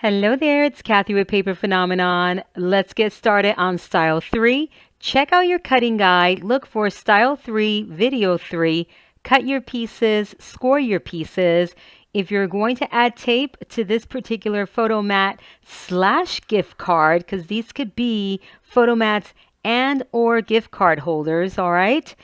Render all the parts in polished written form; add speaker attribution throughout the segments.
Speaker 1: Hello there, it's Kathy with Paper Phenomenon. Let's get started on Style 3. Check out your cutting guide. Look for Style 3, Video 3. Cut your pieces, score your pieces. If you're going to add tape to this particular photo mat / gift card, because these could be photo mats and or gift card holders, all right?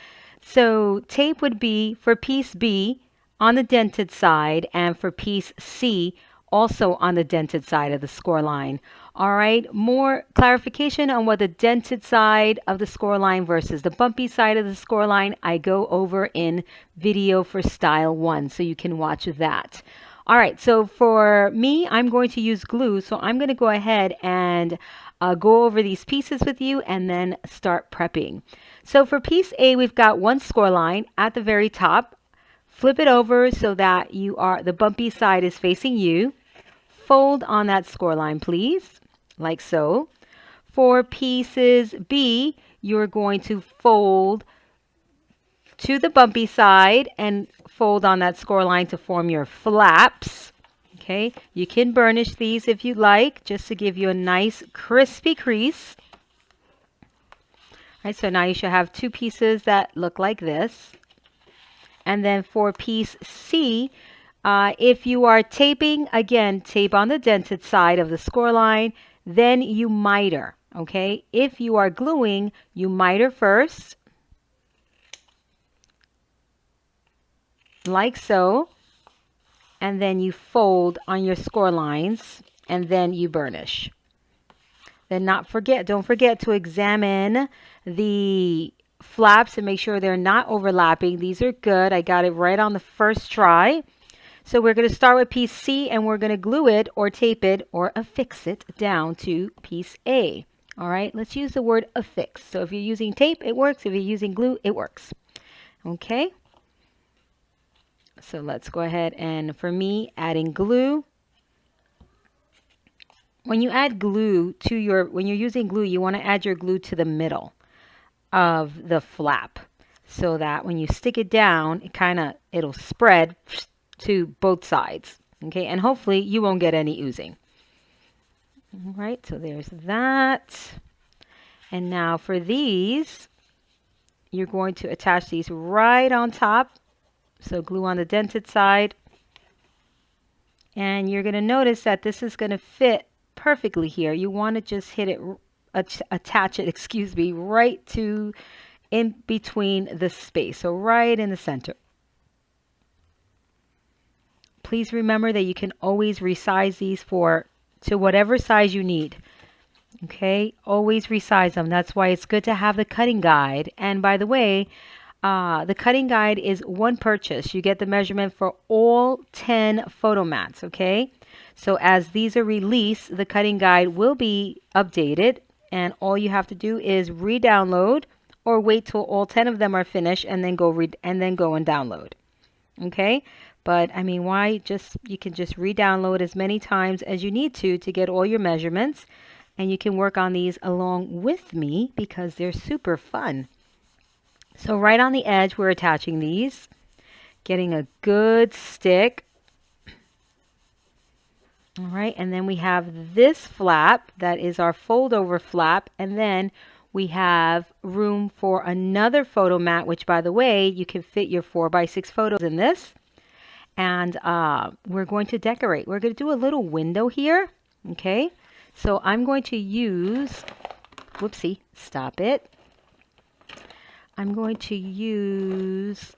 Speaker 1: So tape would be for piece B on the dented side and for piece C also on the dented side of the score line. All right, more clarification on what the dented side of the score line versus the bumpy side of the score line, I go over in video for style 1, so you can watch that. All right, so for me, I'm going to use glue, so I'm going to go ahead and go over these pieces with you and then start prepping. So for piece A, we've got one score line at the very top. Flip it over so that the bumpy side is facing you. Fold on that score line, please, like so. For pieces B, you're going to fold to the bumpy side and fold on that score line to form your flaps. Okay, you can burnish these if you like, just to give you a nice crispy crease. All right, so now you should have two pieces that look like this. And then for piece C, if you are taping, again, tape on the dented side of the score line, then you miter, okay? If you are gluing, you miter first, like so, and then you fold on your score lines, and then you burnish. Then don't forget to examine the flaps and make sure they're not overlapping. These are good. I got it right on the first try. So we're going to start with piece C and we're going to glue it or tape it or affix it down to piece A. All right, let's use the word affix. So if you're using tape, it works. If you're using glue, it works. Okay. So let's go ahead and for me, adding glue. When you add glue to when you're using glue, you want to add your glue to the middle of the flap so that when you stick it down, it'll spread to both sides, okay, and hopefully you won't get any oozing. All right, so there's that. And now for these, you're going to attach these right on top. So glue on the dented side. And you're going to notice that this is going to fit perfectly here. You want to just hit it, attach it, excuse me, right to in between the space. So right in the center. Please remember that you can always resize these to whatever size you need. Okay, always resize them. That's why it's good to have the cutting guide. And by the way, the cutting guide is one purchase. You get the measurement for all 10 photo mats. Okay, so as these are released, the cutting guide will be updated, and all you have to do is re-download or wait till all 10 of them are finished and then go and download. Okay. But I mean, you can just re-download as many times as you need to get all your measurements. And you can work on these along with me because they're super fun. So right on the edge, we're attaching these, getting a good stick. All right, and then we have this flap that is our fold over flap. And then we have room for another photo mat, which by the way, you can fit your 4x6 photos in this. And we're going to decorate. We're going to do a little window here. Okay. So I'm going to use, whoopsie, stop it. I'm going to use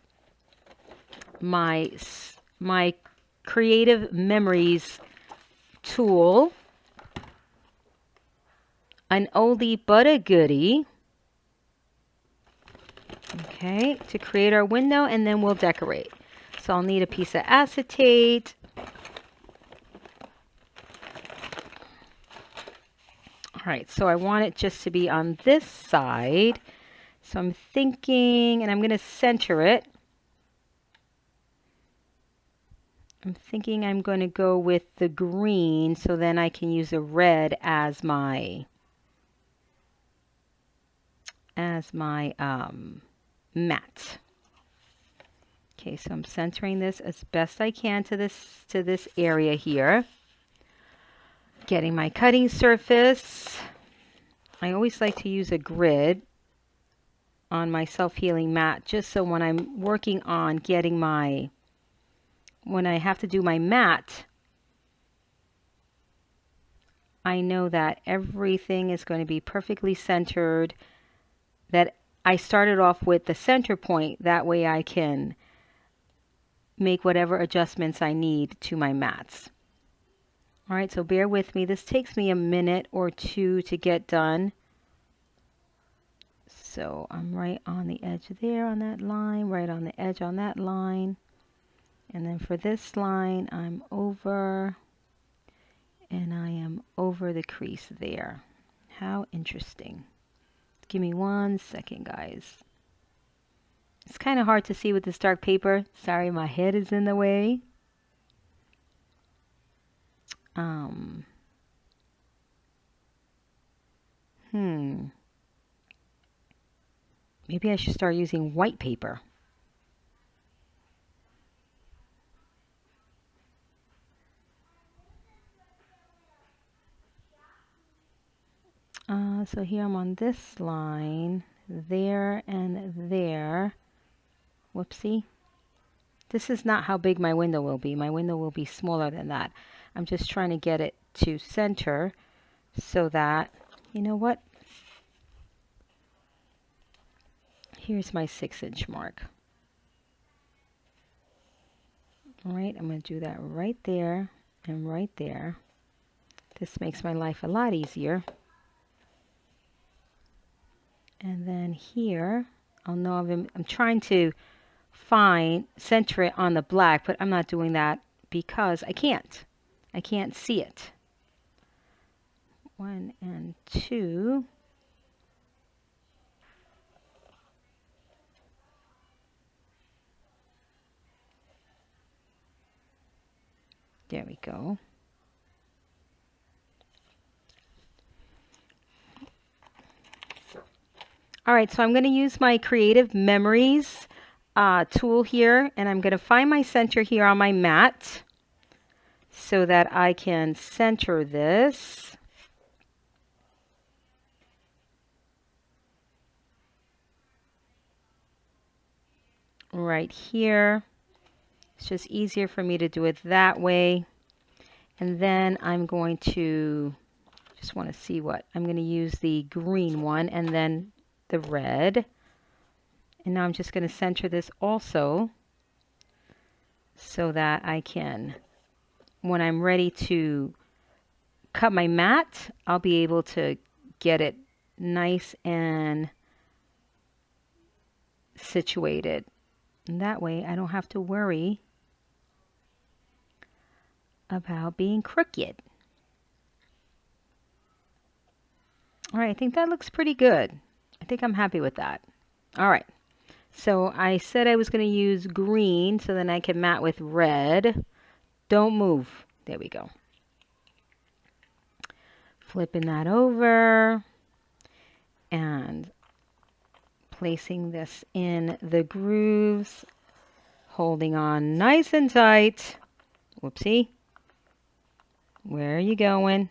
Speaker 1: my Creative Memories tool. An oldie but a goodie. Okay. To create our window, and then we'll decorate. So I'll need a piece of acetate. All right, so I want it just to be on this side. So I'm thinking, and I'm going to center it. I'm thinking I'm going to go with the green, so then I can use the red as my mat. Okay, so I'm centering this as best I can to this area here. Getting my cutting surface. I always like to use a grid on my self-healing mat just so when I'm working on getting when I have to do my mat, I know that everything is going to be perfectly centered, that I started off with the center point. That way I can make whatever adjustments I need to my mats. All right, so bear with me. This takes me a minute or two to get done. So I'm right on the edge there on that line, right on the edge on that line. And then for this line, I'm over, and I am over the crease there. How interesting. Give me 1 second, guys. It's kind of hard to see with this dark paper. Sorry, my head is in the way. Maybe I should start using white paper. So here I'm on this line, there and there. Whoopsie. This is not how big my window will be. My window will be smaller than that. I'm just trying to get it to center so that, you know what? Here's my 6-inch mark. All right, I'm going to do that right there and right there. This makes my life a lot easier. And then here, I'll know I'm trying to center it on the black, but I'm not doing that because I can't. I can't see it. 1 and 2. There we go. All right, so I'm going to use my Creative Memories tool here, and I'm going to find my center here on my mat so that I can center this. Right here. It's just easier for me to do it that way. And then I'm going to, just want to see what, I'm going to use the green one and then the red. And now I'm just going to center this also so that I can, when I'm ready to cut my mat, I'll be able to get it nice and situated. And that way I don't have to worry about being crooked. All right, I think that looks pretty good. I think I'm happy with that. All right, so I said I was going to use green so then I can mat with red. Don't move. There we go. Flipping that over and placing this in the grooves, holding on nice and tight. Whoopsie. Where are you going?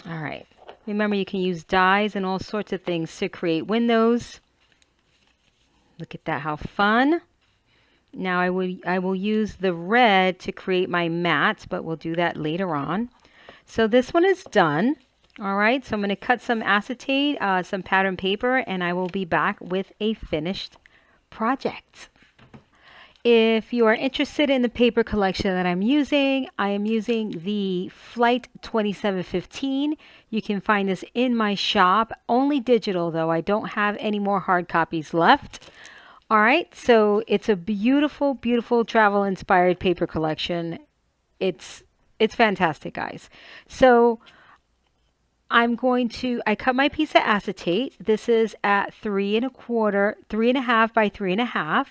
Speaker 1: All right. Remember, you can use dies and all sorts of things to create windows. Look at that, how fun. Now I will use the red to create my mats, but we'll do that later on. So this one is done. All right, so I'm going to cut some acetate, some pattern paper, and I will be back with a finished project. If you are interested in the paper collection that I'm using, I am using the Flight 2715. You can find this in my shop, only digital though. I don't have any more hard copies left. All right, so it's a beautiful, beautiful travel inspired paper collection. It's fantastic, guys. So I cut my piece of acetate. This is at 3 1/4 by 3 1/2.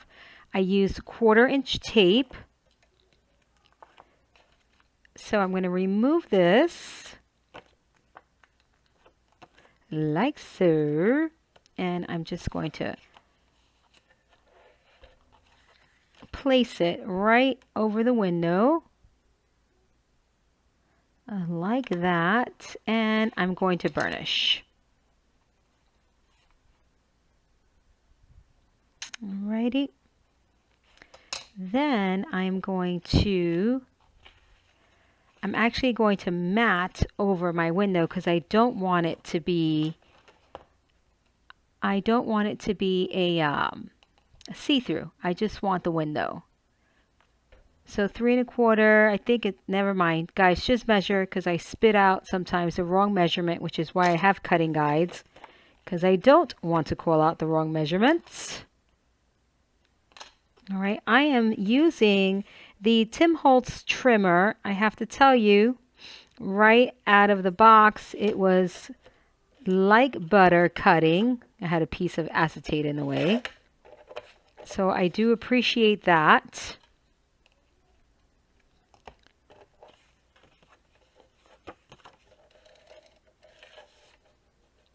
Speaker 1: I used 1/4 inch tape. So I'm going to remove this like so. And I'm just going to place it right over the window. Like that. And I'm going to burnish. Alrighty. Then I'm actually going to mat over my window because I don't want it to be a see-through. I just want the window. So 3 1/4, I think never mind. Guys, just measure because I spit out sometimes the wrong measurement, which is why I have cutting guides, because I don't want to call out the wrong measurements. All right, I am using the Tim Holtz trimmer. I have to tell you, right out of the box, it was like butter cutting. I had a piece of acetate in the way. So I do appreciate that.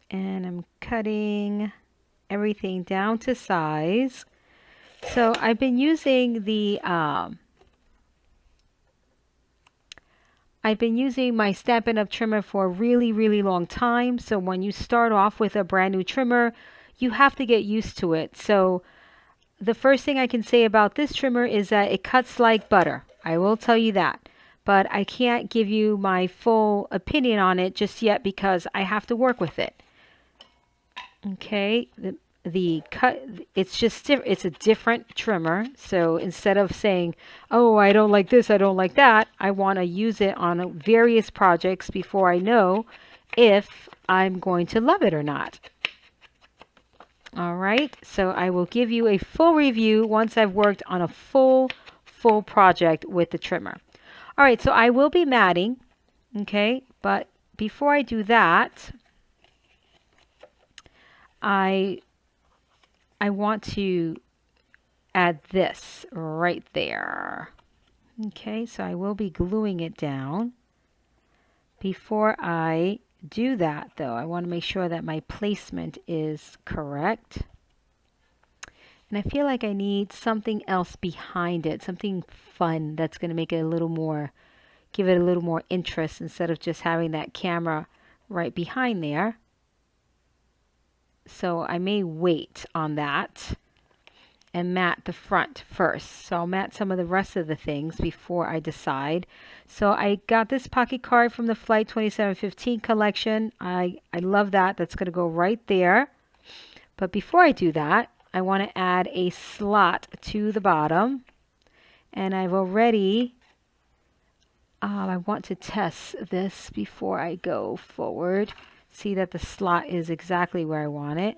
Speaker 1: And I'm cutting everything down to size. So I've been using my Stampin' Up! Trimmer for a really, really long time. So when you start off with a brand new trimmer, you have to get used to it. So the first thing I can say about this trimmer is that it cuts like butter. I will tell you that. But I can't give you my full opinion on it just yet because I have to work with it. Okay, the cut, it's a different trimmer. So instead of saying, oh, I don't like this, I don't like that, I want to use it on various projects before I know if I'm going to love it or not. All right, so I will give you a full review once I've worked on a full project with the trimmer. All right, so I will be matting, okay, but before I do that, I want to add this right there. Okay, so I will be gluing it down. Before I do that, though, I want to make sure that my placement is correct. And I feel like I need something else behind it, something fun that's going to make it a little more, give it a little more interest instead of just having that camera right behind there. So I may wait on that and mat the front first. So I'll mat some of the rest of the things before I decide. So I got this pocket card from the Flight 2715 collection. I love that. That's going to go right there. But before I do that, I want to add a slot to the bottom. And I've already, I want to test this before I go forward. See that the slot is exactly where I want it.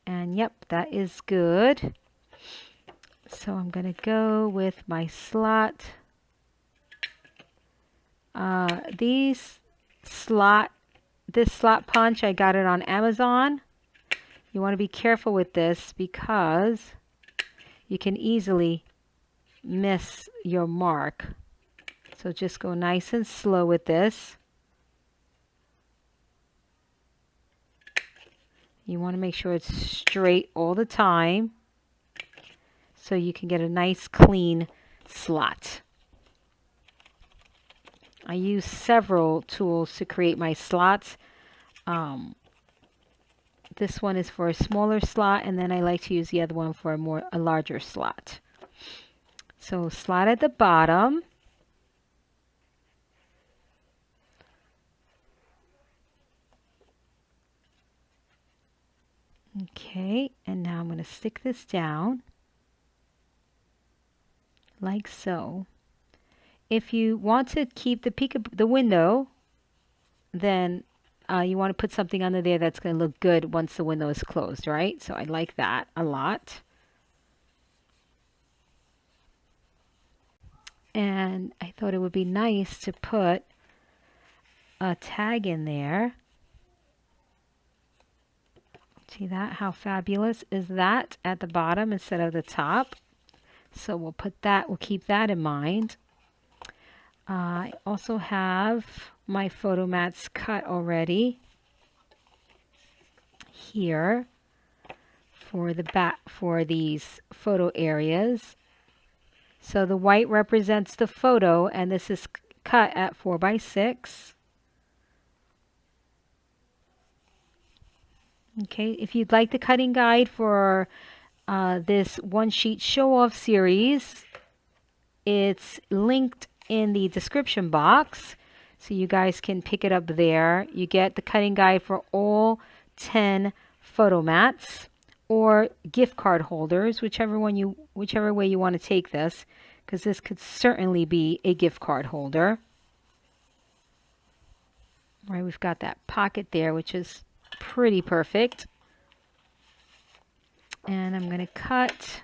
Speaker 1: And yep, that is good. So I'm going to go with my slot. This slot punch, I got it on Amazon. You want to be careful with this because you can easily miss your mark. So just go nice and slow with this. You want to make sure it's straight all the time so you can get a nice clean slot. I use several tools to create my slots. This one is for a smaller slot, and then I like to use the other one for a larger slot. So slot at the bottom. Okay, and now I'm going to stick this down like so. If you want to keep the window, then you want to put something under there that's going to look good once the window is closed, right? So I like that a lot. And I thought it would be nice to put a tag in there. See that? How fabulous is that at the bottom instead of the top? So we'll put that, we'll keep that in mind. I also have my photo mats cut already here. for the back for these photo areas. So the white represents the photo, and this is cut at 4 by 6. Okay, if you'd like the cutting guide for this one sheet show off series, it's linked in the description box, so you guys can pick it up there. You get the cutting guide for all 10 photo mats or gift card holders, whichever way you want to take this, because this could certainly be a gift card holder. All right, we've got that pocket there, which is pretty perfect. And I'm going to cut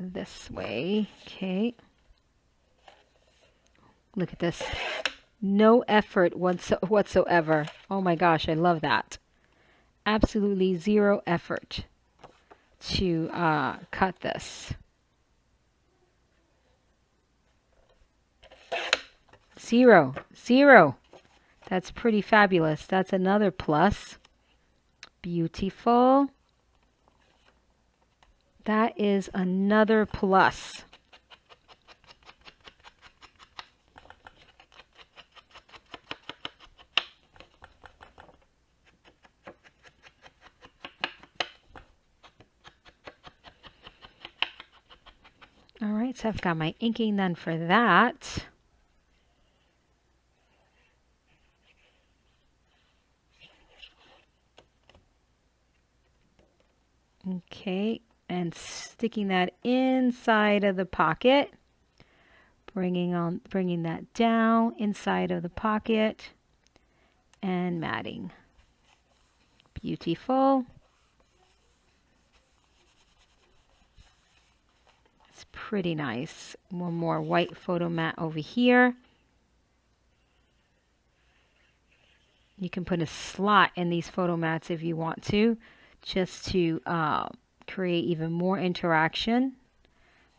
Speaker 1: this way. Okay. Look at this. No effort whatsoever. Oh my gosh, I love that. Absolutely zero effort to cut this. Zero. That's pretty fabulous. That's another plus. Beautiful. That is another plus. All right, so I've got my inking done for that. Okay, and sticking that inside of the pocket, bringing that down inside of the pocket, and matting. Beautiful. It's pretty nice. One more white photo mat over here. You can put a slot in these photo mats if you want to, just to create even more interaction,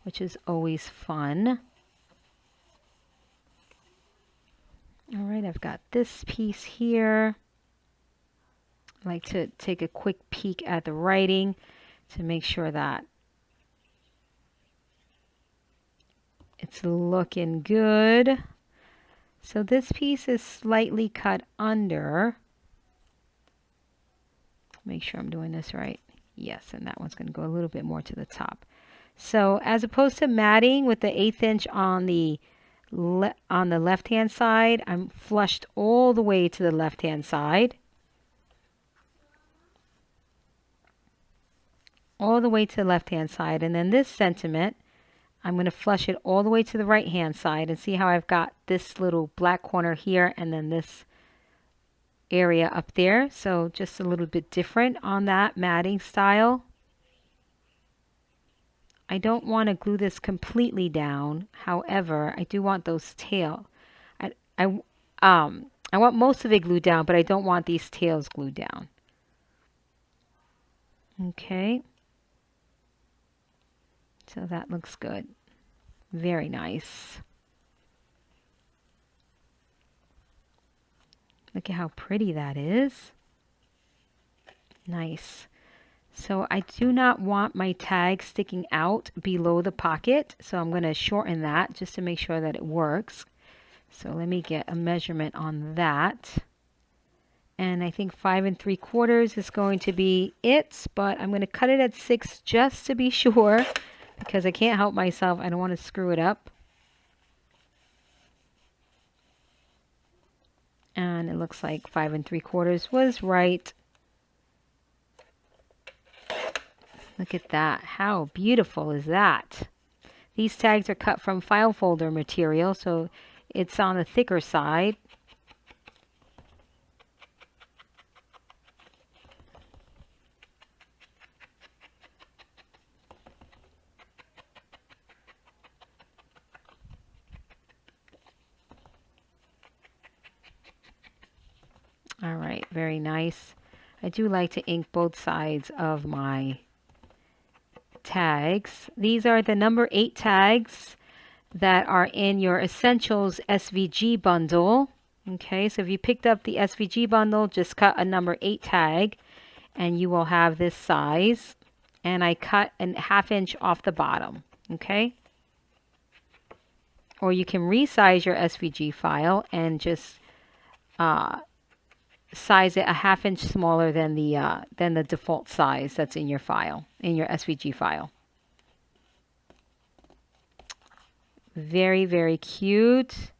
Speaker 1: which is always fun. All right, I've got this piece here. I like to take a quick peek at the writing to make sure that it's looking good. So this piece is slightly cut under. Make sure I'm doing this right. Yes, and that one's going to go a little bit more to the top. So as opposed to matting with the 1/8 inch on the left-hand side, I'm flushed all the way to the left-hand side. All the way to the left-hand side. And then this sentiment, I'm going to flush it all the way to the right-hand side, and see how I've got this little black corner here and then this area up there. So just a little bit different on that matting style. I don't want to glue this completely down. However, I do want those tail. I want most of it glued down, but I don't want these tails glued down. Okay. So that looks good. Very nice. Look at how pretty that is. Nice. So I do not want my tag sticking out below the pocket, so I'm going to shorten that just to make sure that it works. So let me get a measurement on that. And I think 5 3/4 is going to be it, but I'm going to cut it at 6 just to be sure, because I can't help myself. I don't want to screw it up. And it looks like 5 3/4 was right. Look at that. How beautiful is that? These tags are cut from file folder material, so it's on the thicker side. All right, very nice. I do like to ink both sides of my tags. These are the number 8 tags that are in your Essentials SVG bundle. Okay, so if you picked up the SVG bundle, just cut a number 8 tag and you will have this size. And I cut a 1/2 inch off the bottom. Okay. Or you can resize your SVG file and just size it a 1/2 inch smaller than the default size that's in your file, in your SVG file. Very, very cute.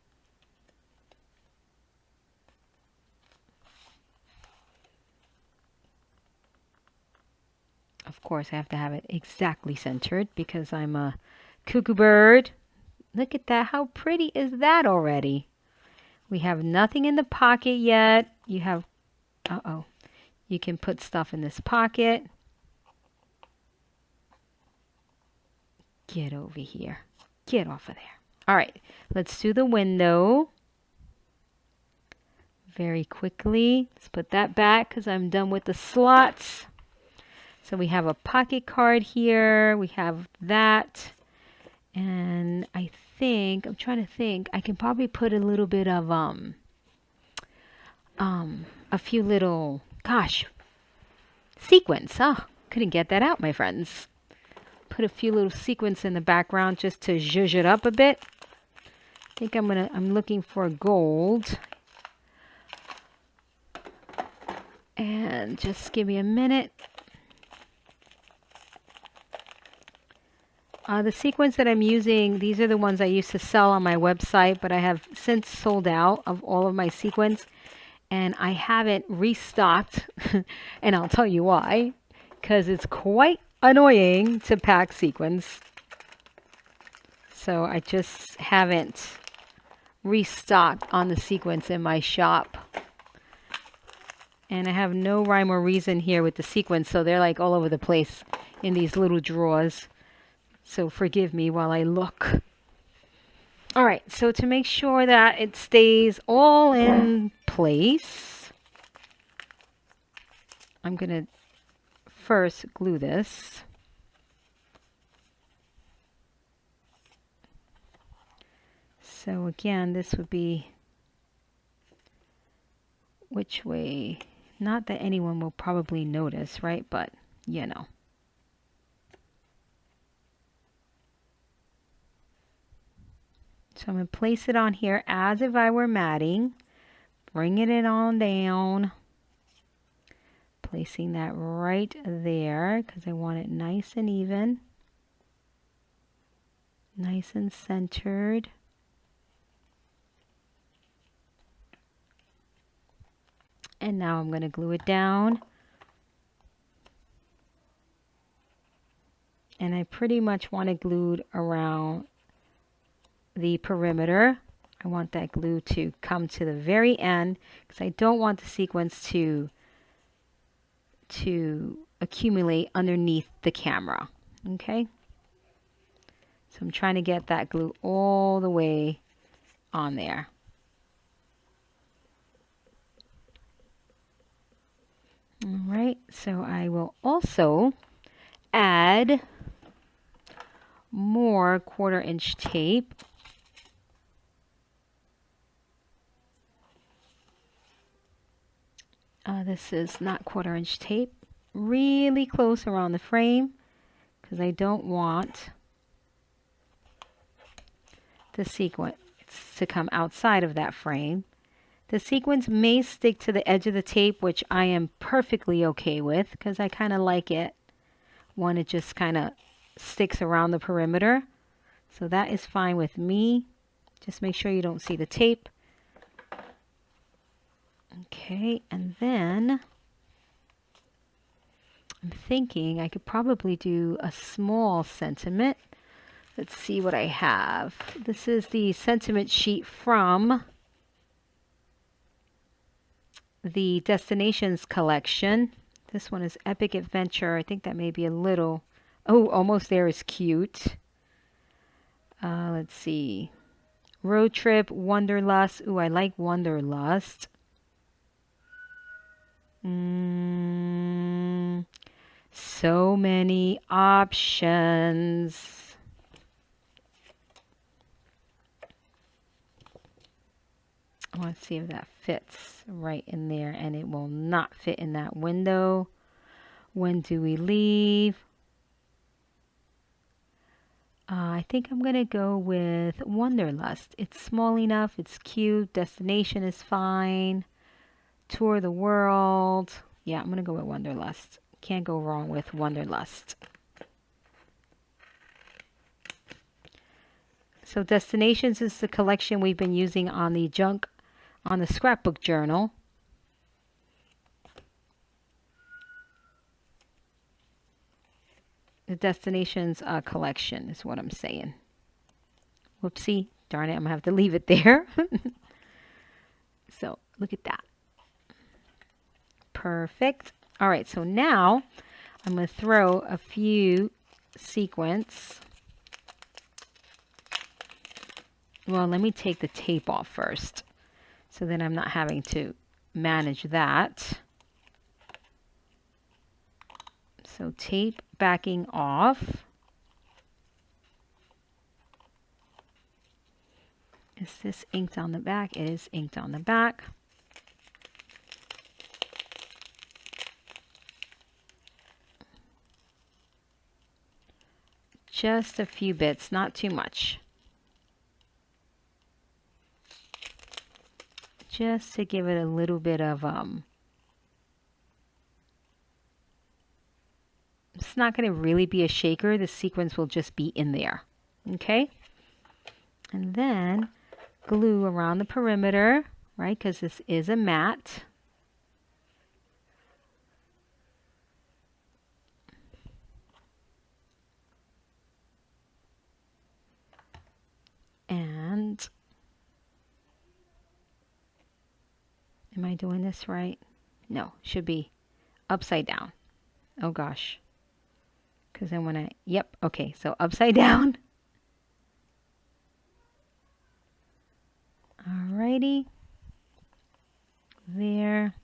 Speaker 1: Of course, I have to have it exactly centered because I'm a cuckoo bird. Look at that. How pretty is that already? We have nothing in the pocket yet. You have, you can put stuff in this pocket. Get over here. Get off of there. All right, let's do the window. Very quickly. Let's put that back because I'm done with the slots. So we have a pocket card here. We have that. And I think, I'm trying to think, I can probably put a little bit of, a few little, sequins. Oh, couldn't get that out, my friends. Put a few little sequins in the background just to zhuzh it up a bit. I think I'm looking for gold. And just give me a minute. The sequins that I'm using, these are the ones I used to sell on my website, but I have since sold out of all of my sequins, and I haven't restocked, and I'll tell you why, because it's quite annoying to pack sequins. So I just haven't restocked on the sequins in my shop. And I have no rhyme or reason here with the sequins, so they're like all over the place in these little drawers. So forgive me while I look. All right, so to make sure that it stays all in place, I'm going to first glue this. So again, this would be which way? Not that anyone will probably notice, right? But, you know. So I'm going to place it on here as if I were matting. Bringing it on down. Placing that right there because I want it nice and even. Nice and centered. And now I'm going to glue it down. And I pretty much want it glued around the perimeter. I want that glue to come to the very end because I don't want the sequins to accumulate underneath the camera. Okay? So I'm trying to get that glue all the way on there. All right, so I will also add more 1/4 inch tape. This is not 1/4 inch tape. Really close around the frame because I don't want the sequins to come outside of that frame. The sequins may stick to the edge of the tape, which I am perfectly okay with because I kind of like it when it just kind of sticks around the perimeter. So that is fine with me. Just make sure you don't see the tape. Okay, and then I'm thinking I could probably do a small sentiment. Let's see what I have. This is the sentiment sheet from the Destinations collection. This one is Epic Adventure. I think that may be a little, oh, almost there is cute. Let's see. Road Trip, Wanderlust. Ooh, I like Wanderlust. So many options. I want to see if that fits right in there, and it will not fit in that window. When do we leave? I think I'm going to go with Wanderlust. It's small enough. It's cute. Destination is fine. Tour the world. Yeah, I'm going to go with Wanderlust. Can't go wrong with Wanderlust. So Destinations is the collection we've been using on the Scrapbook Journal. The Destinations collection is what I'm saying. Whoopsie. Darn it, I'm going to have to leave it there. So look at that. Perfect. All right, so now I'm going to throw a few sequins. Well, let me take the tape off first, so then I'm not having to manage that. So tape backing off. Is this inked on the back? It is inked on the back. Just a few bits, not too much. Just to give it a little bit of, it's not going to really be a shaker. The sequins will just be in there. Okay? And then glue around the perimeter, right? Because this is a mat. And am I doing this right? No, should be upside down. Oh gosh. Because then when yep, okay, so upside down. Alrighty. There.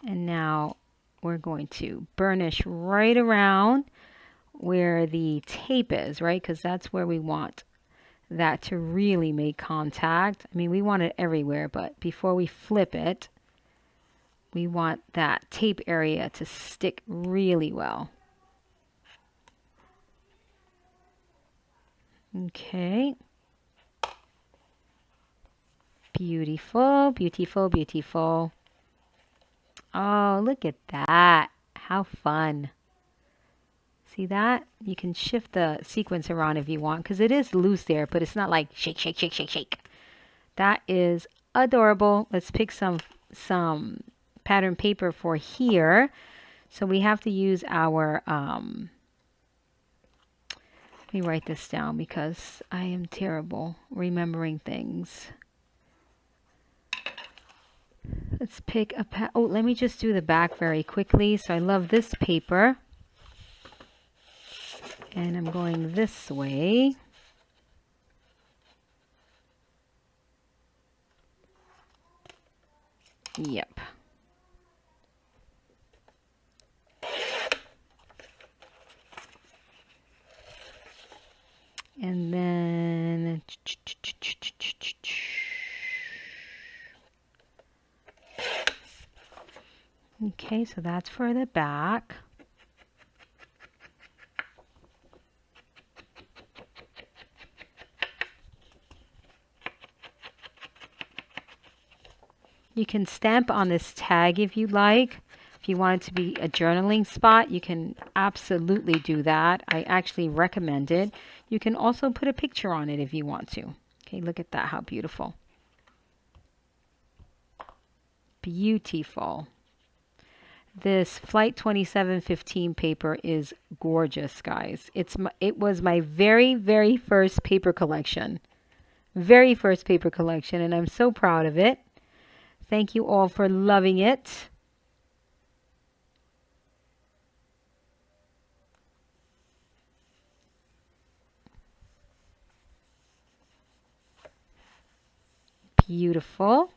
Speaker 1: And now we're going to burnish right around where the tape is, right? Because that's where we want that to really make contact. I mean, we want it everywhere, but before we flip it, we want that tape area to stick really well. Okay. Beautiful, beautiful, beautiful. Oh, look at that. How fun. See that? You can shift the sequence around if you want, because it is loose there, but it's not like shake, shake, shake, shake, shake. That is adorable. Let's pick some pattern paper for here. So we have to use our, let me write this down because I am terrible remembering things. Let's pick a oh, let me just do the back very quickly. So I love this paper. And I'm going this way. Yep. And then okay, so that's for the back. You can stamp on this tag if you like. If you want it to be a journaling spot, you can absolutely do that. I actually recommend it. You can also put a picture on it if you want to. Okay, look at that, how beautiful. Beautiful. This Flight 2715 paper is gorgeous, guys. It was my very, very first paper collection. Very first paper collection, and I'm so proud of it. Thank you all for loving it. Beautiful.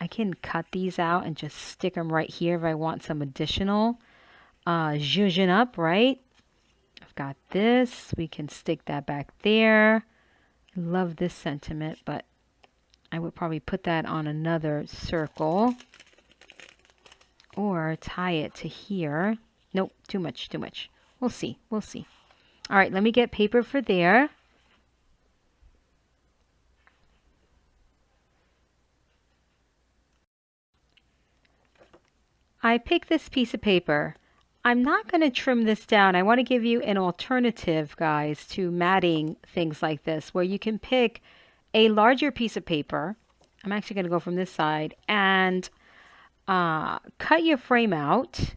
Speaker 1: I can cut these out and just stick them right here if I want some additional zhuzhin up, right? I've got this. We can stick that back there. I love this sentiment, but I would probably put that on another circle or tie it to here. Nope, too much, too much. We'll see, we'll see. All right, let me get paper for there. I picked this piece of paper. I'm not going to trim this down. I want to give you an alternative, guys, to matting things like this, where you can pick a larger piece of paper. I'm actually going to go from this side and cut your frame out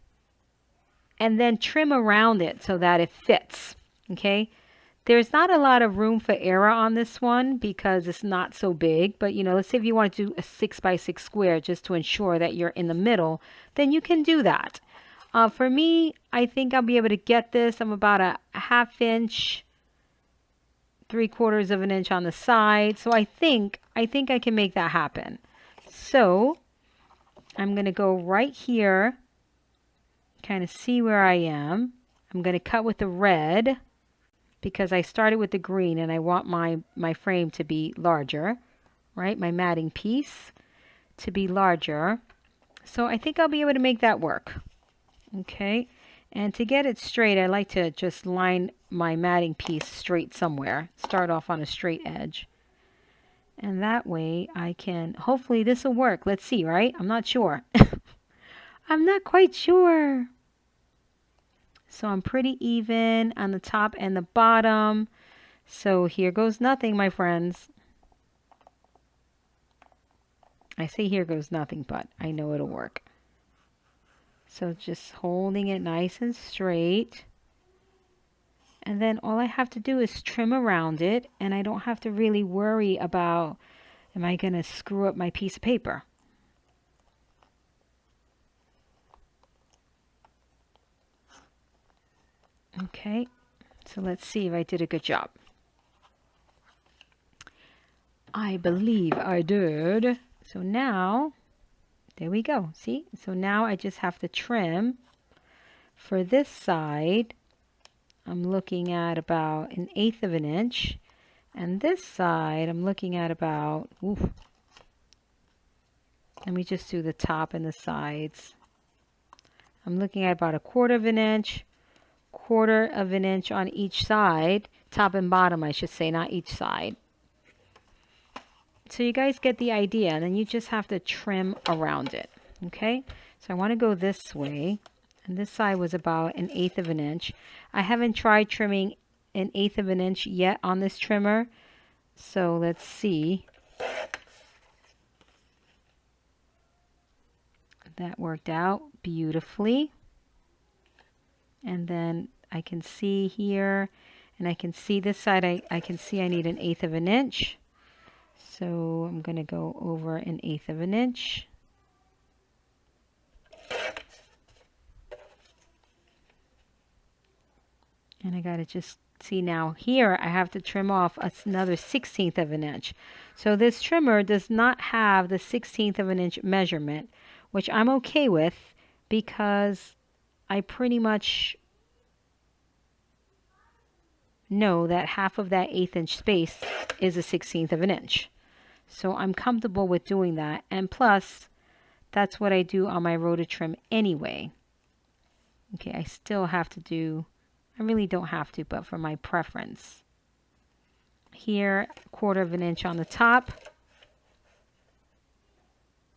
Speaker 1: and then trim around it so that it fits. Okay. There's not a lot of room for error on this one because it's not so big, but let's say if you want to do a 6x6 square just to ensure that you're in the middle, then you can do that. For me, I think I'll be able to get this. I'm about a 1/2 inch, 3/4 of an inch on the side. So I think I can make that happen. So I'm going to go right here, kind of see where I am. I'm going to cut with the red, because I started with the green and I want my frame to be larger, right? My matting piece to be larger. So I think I'll be able to make that work. Okay. And to get it straight, I like to just line my matting piece straight somewhere. Start off on a straight edge. And that way I can, hopefully this will work. Let's see, right? I'm not sure. I'm not quite sure. So I'm pretty even on the top and the bottom. So here goes nothing, my friends. I say here goes nothing, but I know it'll work. So just holding it nice and straight. And then all I have to do is trim around it, and I don't have to really worry about, am I going to screw up my piece of paper? Okay, so let's see if I did a good job. I believe I did. So now, there we go. See? So now I just have to trim. For this side, I'm looking at about 1/8 of an inch. And this side, I'm looking at about, let me just do the top and the sides. I'm looking at about 1/4 of an inch. 1/4 of an inch on each side, top and bottom I should say, not each side. So you guys get the idea, and then you just have to trim around it. Okay, so I want to go this way, and this side was about 1/8 of an inch. I haven't tried trimming 1/8 of an inch yet on this trimmer, so let's see. That worked out beautifully. And then I can see here, and I can see this side, I can see I need 1/8 of an inch. So I'm going to go over 1/8 of an inch. And I got to just see now here, I have to trim off another 1/16 of an inch. So this trimmer does not have the 1/16 of an inch measurement, which I'm okay with because I pretty much know that half of that 1/8 inch space is a 1/16 of an inch. So I'm comfortable with doing that. And plus, that's what I do on my rototrim anyway. Okay, I still have to do, I really don't have to, but for my preference. Here, 1/4 of an inch on the top.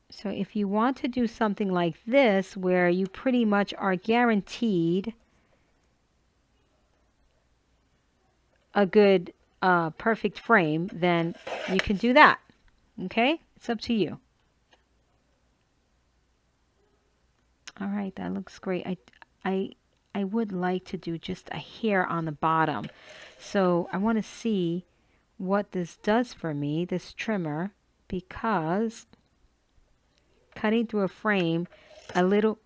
Speaker 1: So if you want to do something like this, where you pretty much are guaranteed a good, perfect frame, then you can do that. Okay? It's up to you. All right, that looks great. I would like to do just a hair on the bottom. So I want to see what this does for me, this trimmer, because cutting through a frame, a little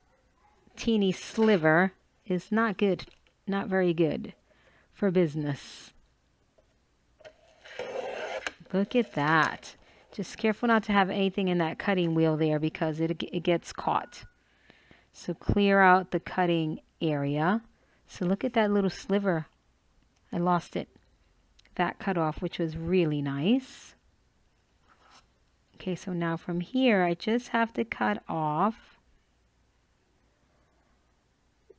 Speaker 1: teeny sliver is not good, not very good for business. Look at that. Just careful not to have anything in that cutting wheel there because it gets caught. So clear out the cutting area. So look at that little sliver. I lost it. that cut off, which was really nice. Okay, so now from here, I just have to cut off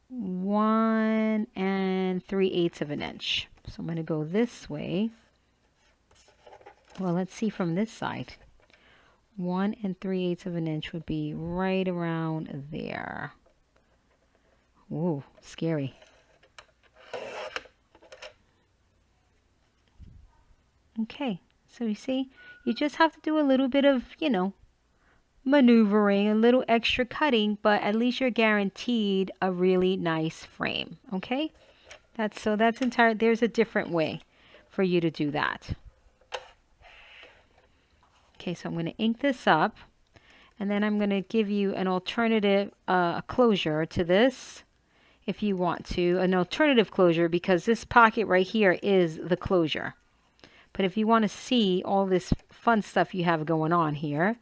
Speaker 1: 1 3/8 of an inch. So I'm going to go this way. Well, let's see from this side. 1 3/8 of an inch would be right around there. Ooh, scary. Okay, so you see, you just have to do a little bit of, maneuvering, a little extra cutting, but at least you're guaranteed a really nice frame. Okay, that's entire. There's a different way for you to do that. Okay, so I'm going to ink this up, and then I'm going to give you an alternative closure to this if you want to, an alternative closure, because this pocket right here is the closure. But if you want to see all this fun stuff you have going on here,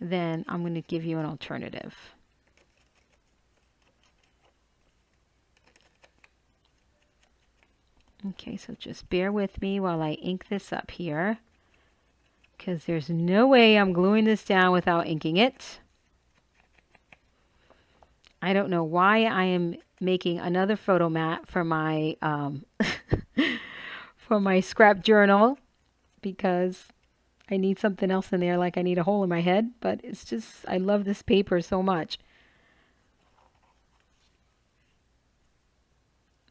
Speaker 1: then I'm going to give you an alternative. Okay, so just bear with me while I ink this up here, because there's no way I'm gluing this down without inking it. I don't know why I am making another photo mat for my for my scrap journal, because I need something else in there, like I need a hole in my head, but it's just, I love this paper so much.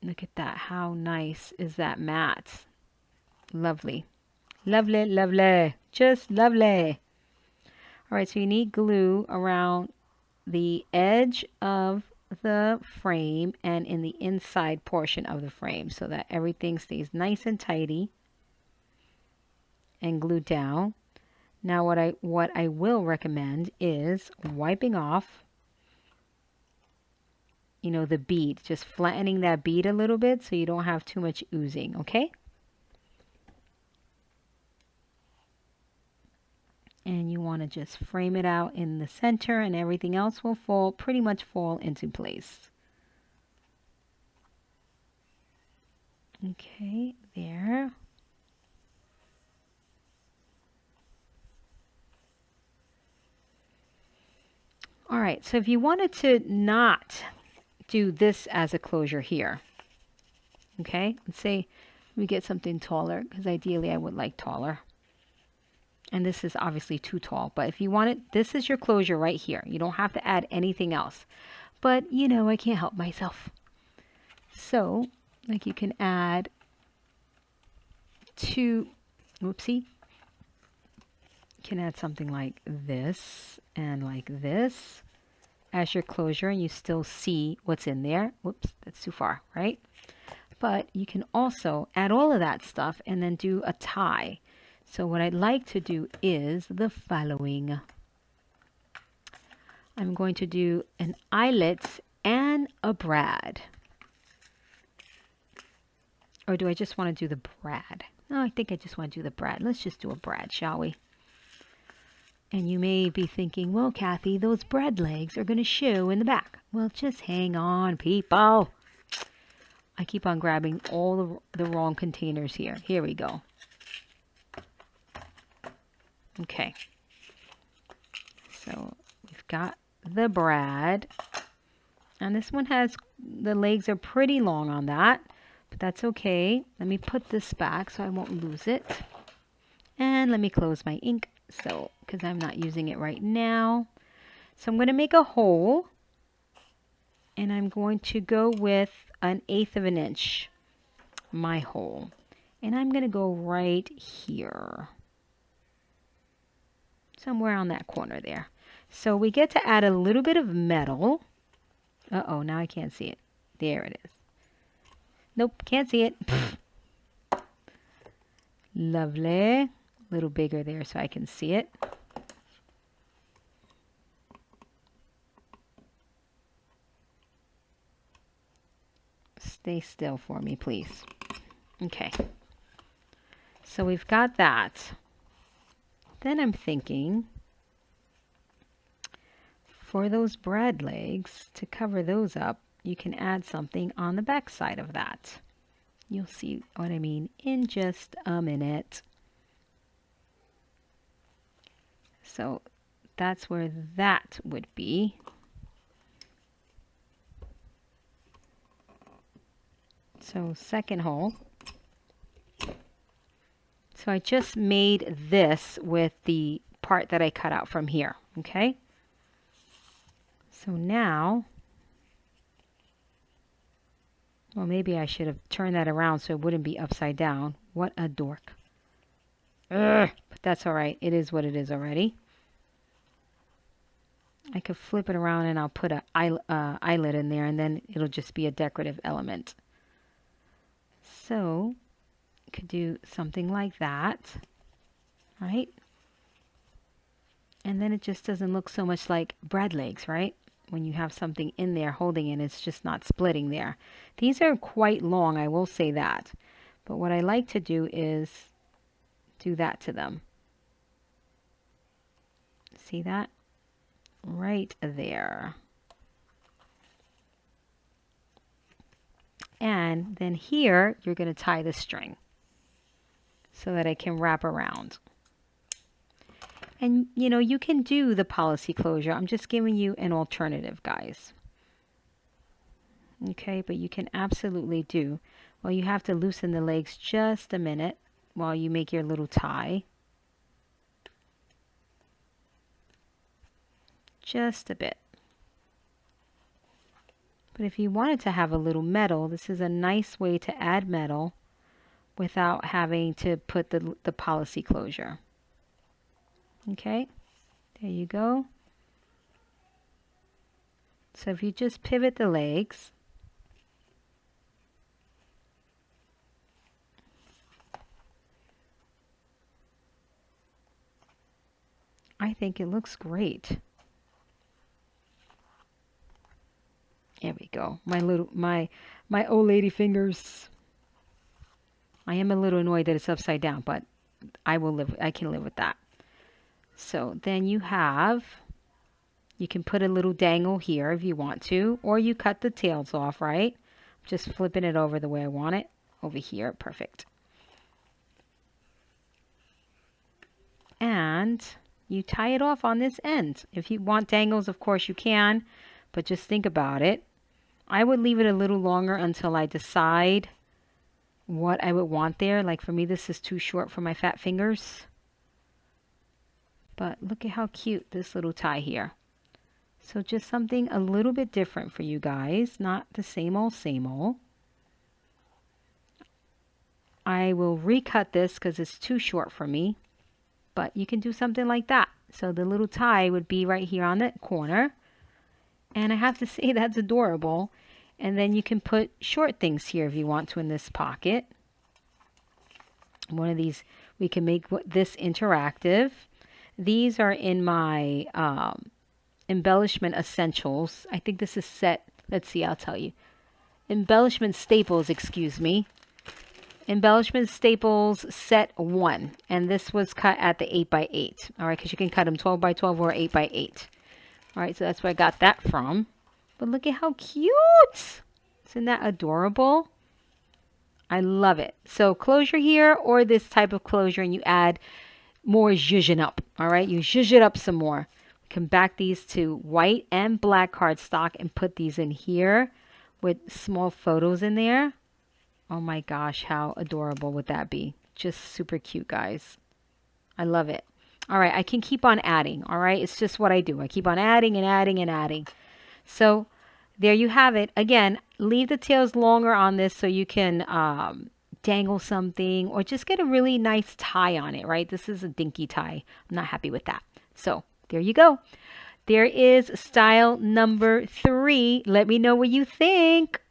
Speaker 1: Look at that. How nice is that mat? Lovely. Lovely, lovely. Just lovely. All right, so you need glue around the edge of the frame and in the inside portion of the frame so that everything stays nice and tidy and glued down. Now what I will recommend is wiping off, the bead, just flattening that bead a little bit so you don't have too much oozing, okay? And you want to just frame it out in the center, and everything else will pretty much fall into place. Okay, there. All right, so if you wanted to not do this as a closure here, okay, let's say we get something taller, because ideally I would like taller. And this is obviously too tall, but if you want it, this is your closure right here. You don't have to add anything else. But, I can't help myself. So, like, you can add two, whoopsie. You can add something like this and like this as your closure, and you still see what's in there. Whoops, that's too far, right? But you can also add all of that stuff and then do a tie. So what I'd like to do is the following. I'm going to do an eyelet and a brad. Or do I just want to do the brad? No, I think I just want to do the brad. Let's just do a brad, shall we? And you may be thinking, well, Kathy, those brad legs are going to show in the back. Well, just hang on, people. I keep on grabbing all the wrong containers here. Here we go. Okay, so we've got the brad, and this one has, the legs are pretty long on that, but that's okay. Let me put this back so I won't lose it, and let me close my ink, so because I'm not using it right now. So I'm going to make a hole, and I'm going to go with 1/8 of an inch, my hole, and I'm going to go right here. Somewhere on that corner there. So we get to add a little bit of metal. Uh-oh, now I can't see it. There it is. Nope, can't see it. Lovely. A little bigger there so I can see it. Stay still for me, please. Okay. So we've got that. Then I'm thinking, for those brad legs, to cover those up, you can add something on the back side of that. You'll see what I mean in just a minute. So that's where that would be. So second hole. So I just made this with the part that I cut out from here, okay? So now, well, maybe I should have turned that around so it wouldn't be upside down. What a dork. Ugh, but that's all right. It is what it is already. I could flip it around and I'll put an eyelet in there and then it'll just be a decorative element. So, you could do something like that, right? And then it just doesn't look so much like bread legs, right? When you have something in there holding it, it's just not splitting there. These are quite long, I will say that. But what I like to do is do that to them. See that? Right there. And then here, you're going to tie the string so that it can wrap around. And, you know, you can do the policy closure. I'm just giving you an alternative, guys. Okay, but you can absolutely do. Well, you have to loosen the legs just a minute while you make your little tie. Just a bit. But if you wanted to have a little metal, this is a nice way to add metal without having to put the policy closure. Okay, there you go. So if you just pivot the legs, I think it looks great. There we go. My old lady fingers. I am a little annoyed that it's upside down, but I can live with that. So then you can put a little dangle here if you want to, or you cut the tails off, right? Just flipping it over the way I want it. Over here, perfect. And you tie it off on this end. If you want dangles, of course you can, but just think about it. I would leave it a little longer until I decide what I would want there. Like for me, this is too short for my fat fingers. But look at how cute this little tie here. So just something a little bit different for you guys, not the same old, same old. I will recut this because it's too short for me, but you can do something like that. So the little tie would be right here on the corner. And I have to say that's adorable. And then you can put short things here if you want to in this pocket. One of these, we can make this interactive. These are in my embellishment essentials. I think this is set, let's see, I'll tell you. Embellishment staples, excuse me. Embellishment staples set 1. And this was cut at the 8x8. All right, because you can cut them 12x12 or 8x8. All right, so that's where I got that from. But look at how cute. Isn't that adorable? I love it. So closure here or this type of closure, and you add more zhuzhin up. All right, you zhuzh it up some more. You can back these to white and black cardstock and put these in here with small photos in there. Oh my gosh, how adorable would that be? Just super cute, guys. I love it. All right, I can keep on adding. All right, it's just what I do. I keep on adding and adding and adding. So there you have it. Again, leave the tails longer on this so you can dangle something or just get a really nice tie on it, right? This is a dinky tie. I'm not happy with that. So there you go. There is style number 3. Let me know what you think.